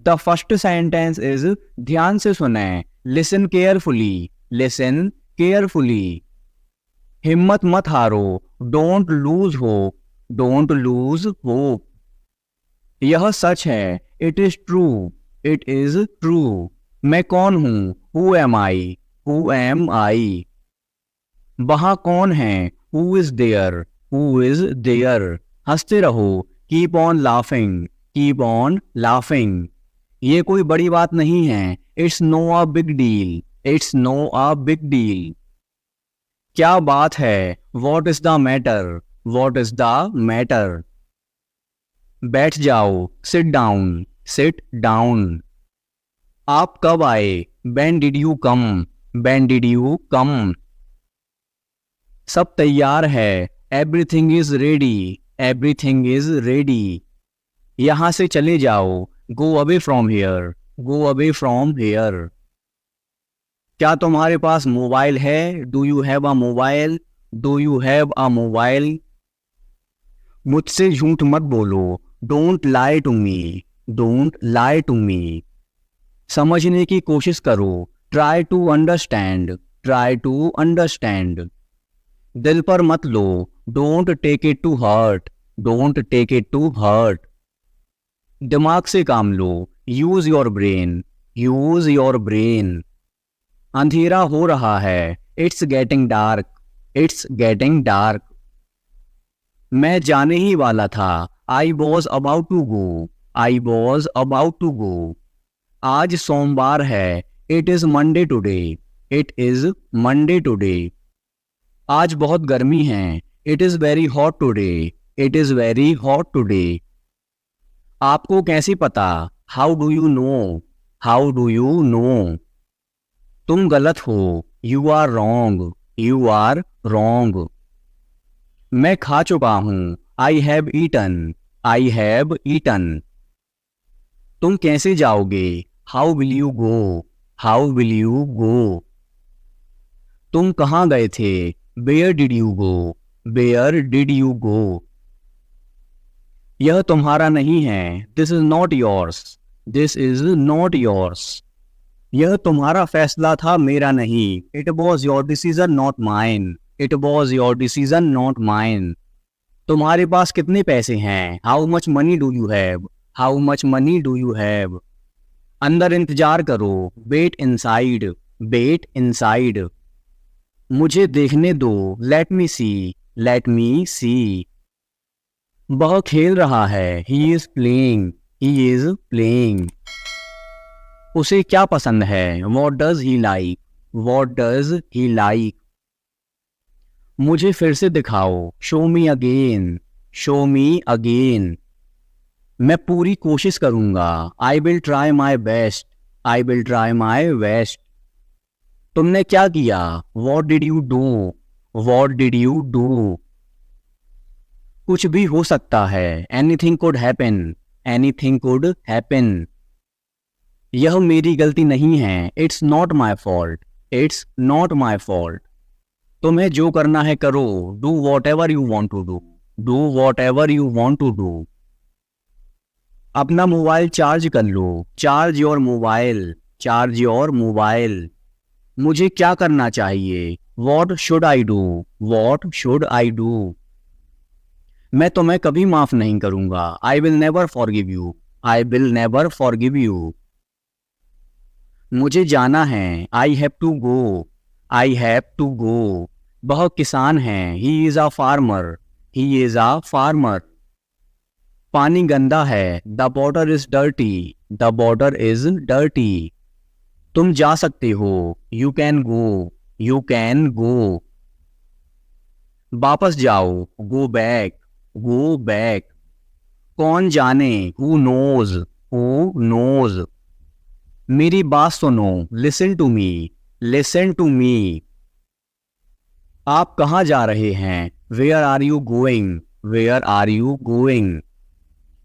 The first sentence is, ध्यान से सुने, लिसन केयरफुली, लिसन केयरफुली। हिम्मत मत हारो, don't lose hope, don't lose hope. यह सच है, it is true, it is true. मैं कौन हूं, who am I, who am I. वहां कौन है, who is there, who is there. हंसते रहो, keep on laughing, keep on laughing. ये कोई बड़ी बात नहीं है, it's no a big deal, it's no a big deal. क्या बात है, what is the matter, what is the matter. बैठ जाओ, सिट डाउन, सिट डाउन। आप कब आए, when did you come, when did you come. सब तैयार है, everything is ready, everything is ready. यहां से चले जाओ, go away from here, go away from here. क्या तुम्हारे पास मोबाइल है, do you have a mobile, do you have a mobile. मुझसे झूठ मत बोलो, don't lie to me, don't lie to me. समझने की कोशिश करो, try to understand, try to understand. दिल पर मत लो, don't take it to heart, don't take it to heart. दिमाग से काम लो, use your brain, use your brain. अंधेरा हो रहा है, it's getting dark, it's getting dark. मैं जाने ही वाला था, I was about to go, I was about to go. आज सोमवार है, it is Monday today, it is Monday today. आज बहुत गर्मी है, it is very hot today, it is very hot today. आपको कैसे पता, how do you know, how do you know. तुम गलत हो, you are wrong, you are wrong. मैं खा चुका हूं, I have eaten, I have eaten. तुम कैसे जाओगे, how will you go, how will you go. तुम कहाँ गए थे, where did you go, where did you go. यह तुम्हारा नहीं है, this is not yours, this is not yours. यह तुम्हारा फैसला था, मेरा नहीं, it was your decision not mine, it was your decision not mine. तुम्हारे पास कितने पैसे हैं, how much money do you have, how much money do you have. अंदर इंतजार करो, वेट इनसाइड, वेट इनसाइड। मुझे देखने दो, लेट मी सी, लेट मी सी। वह खेल रहा है, he is playing, he is playing. उसे क्या पसंद है, what does he like, what does he like. मुझे फिर से दिखाओ, show me again, show me again. मैं पूरी कोशिश करूंगा, I will try my best, I will try my best. तुमने क्या किया, what did you do, what did you do. कुछ भी हो सकता है, anything could happen, anything could happen. यह मेरी गलती नहीं है, it's not my fault, it's not my fault. तुम्हें जो करना है करो, do whatever you want to do, do whatever you want to do. अपना मोबाइल चार्ज कर लो, charge your mobile, charge your mobile. मुझे क्या करना चाहिए, what should I do, what should I do. मैं तुम्हें कभी माफ नहीं करूंगा, I will never forgive you, I will never forgive you. मुझे जाना है, I have to go, I have to go. वह किसान है, he is a farmer, he is a farmer. पानी गंदा है, the water is dirty, the water is dirty. तुम जा सकते हो, you can go, you can go. वापस जाओ, गो बैक, गो बैक। कौन जाने, हु नोज, हु नोज। मेरी बात सुनो, listen to me, listen to me. आप कहाँ जा रहे हैं, where are you going, where are you going.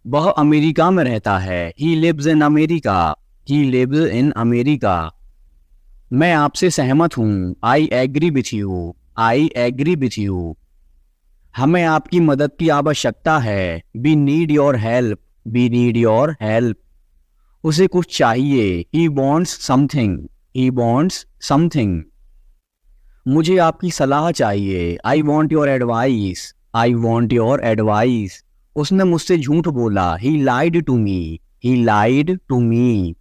वह अमेरिका में रहता है, he lives in America, he lives in America. मैं आपसे सहमत हूँ, I agree with you, I agree with you. हमें आपकी मदद की आवश्यकता है, we need your help, we need your help. उसे कुछ चाहिए, he wants something, he wants something. मुझे आपकी सलाह चाहिए, I want your advice, I want your advice. उसने मुझसे झूठ बोला, he lied to me, he lied to me.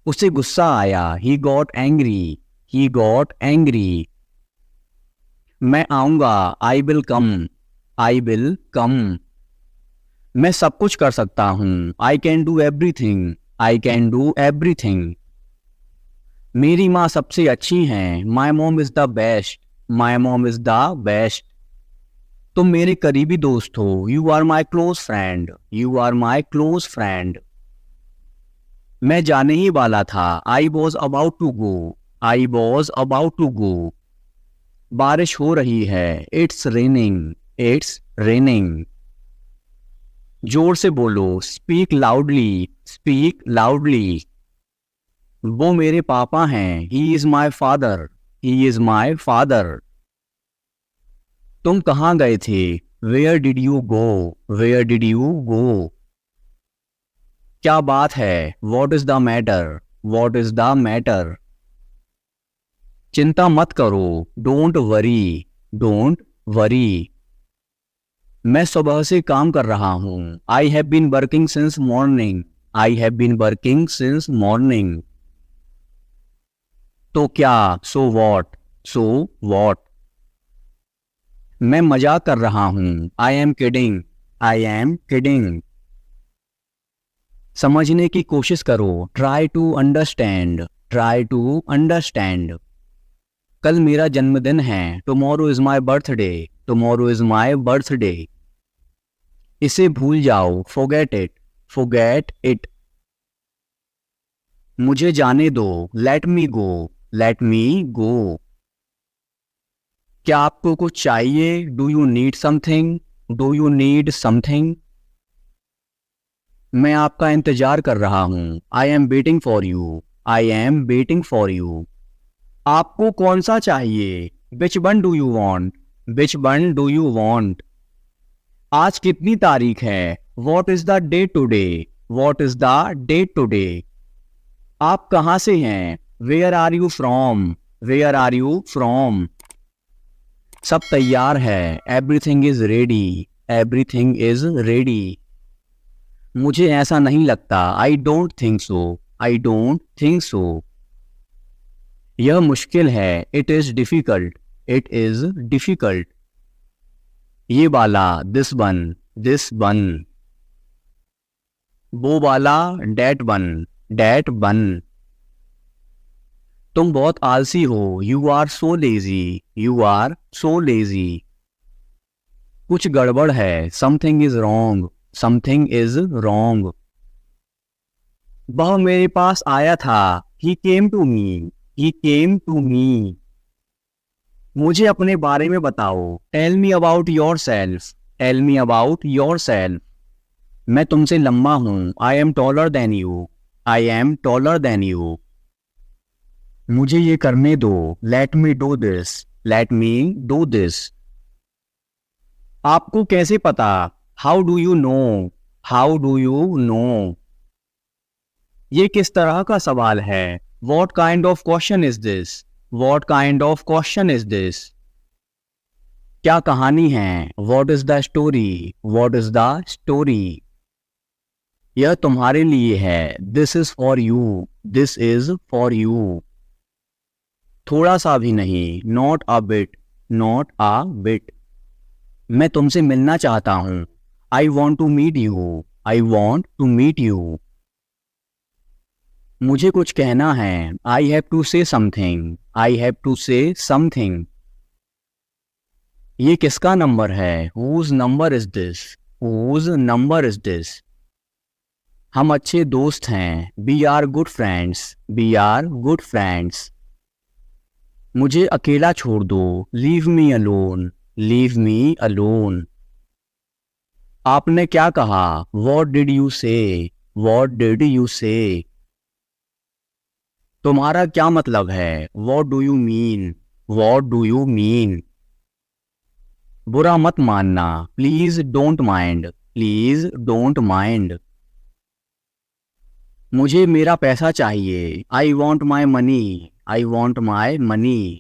उसे गुस्सा आया, he got angry, he got angry. मैं आऊंगा, I will come, I will come. मैं सब कुछ कर सकता हूँ, I can do everything, I can do everything. मेरी माँ सबसे अच्छी हैं, my mom is the best, my mom is the best. तुम मेरे करीबी दोस्त हो, you are my close friend, you are my close friend. मैं जाने ही वाला था, I was about to go, I was about to go. बारिश हो रही है, it's raining, it's raining. जोर से बोलो, speak loudly, speak loudly. वो मेरे पापा हैं, he is my father, he is my father. तुम कहाँ गए थे, where did you go, where did you go. क्या बात है, what is the matter, what is the matter. चिंता मत करो, don't worry, don't worry. मैं सुबह से काम कर रहा हूँ, I have been working since morning, I have been working since morning. तो क्या, so what, so what. मैं मजाक कर रहा हूँ, I am kidding, I am kidding. समझने की कोशिश करो, try to understand, try to understand. कल मेरा जन्मदिन है, tomorrow is my birthday, tomorrow is my birthday. इसे भूल जाओ, forget it, forget it. मुझे जाने दो, let me go, let me go. क्या आपको कुछ चाहिए, do you need something, do you need something. मैं आपका इंतजार कर रहा हूँ, I am waiting for you, I am waiting for you. आपको कौन सा चाहिए, which one do you want, which one do you want. आज कितनी तारीख है, what is the date today, what is the date today. आप कहाँ से हैं, where are you from, where are you from. सब तैयार है, everything is ready, everything is ready. मुझे ऐसा नहीं लगता, I don't think so, I don't think so. यह मुश्किल है, it is difficult, it is difficult. ये वाला, this one, this one. वो वाला, that one, that one. तुम बहुत आलसी हो, you are so lazy, you are so lazy. कुछ गड़बड़ है, something is wrong, something is wrong. वह मेरे पास आया था, he came to me, he came to me. मुझे अपने बारे में बताओ, tell me about yourself, tell me about yourself. मैं तुमसे लंबा हूँ, I am taller than you, I am taller than you. मुझे ये करने दो, let me do this, let me do this. आपको कैसे पता, how do you know, how do you know. ये किस तरह का सवाल है, what kind of question is this, what kind of question is this. क्या कहानी है, what is the story, what is the story. यह तुम्हारे लिए है, this is for you, this is for you. थोड़ा सा भी नहीं, not a bit, not a bit. मैं तुमसे मिलना चाहता हूँ, I want to meet you, I want to meet you. मुझे कुछ कहना है, I have to say something, I have to say something. ये किसका नंबर है, whose number is this, whose number is this. हम अच्छे दोस्त हैं, we are good friends, we are good friends. मुझे अकेला छोड़ दो, leave me alone, leave me alone. आपने क्या कहा, what did you say, what did you say. तुम्हारा क्या मतलब है, what do you mean, what do you mean. बुरा मत मानना, please don't mind, please don't mind. मुझे मेरा पैसा चाहिए। I want my money. I want my money.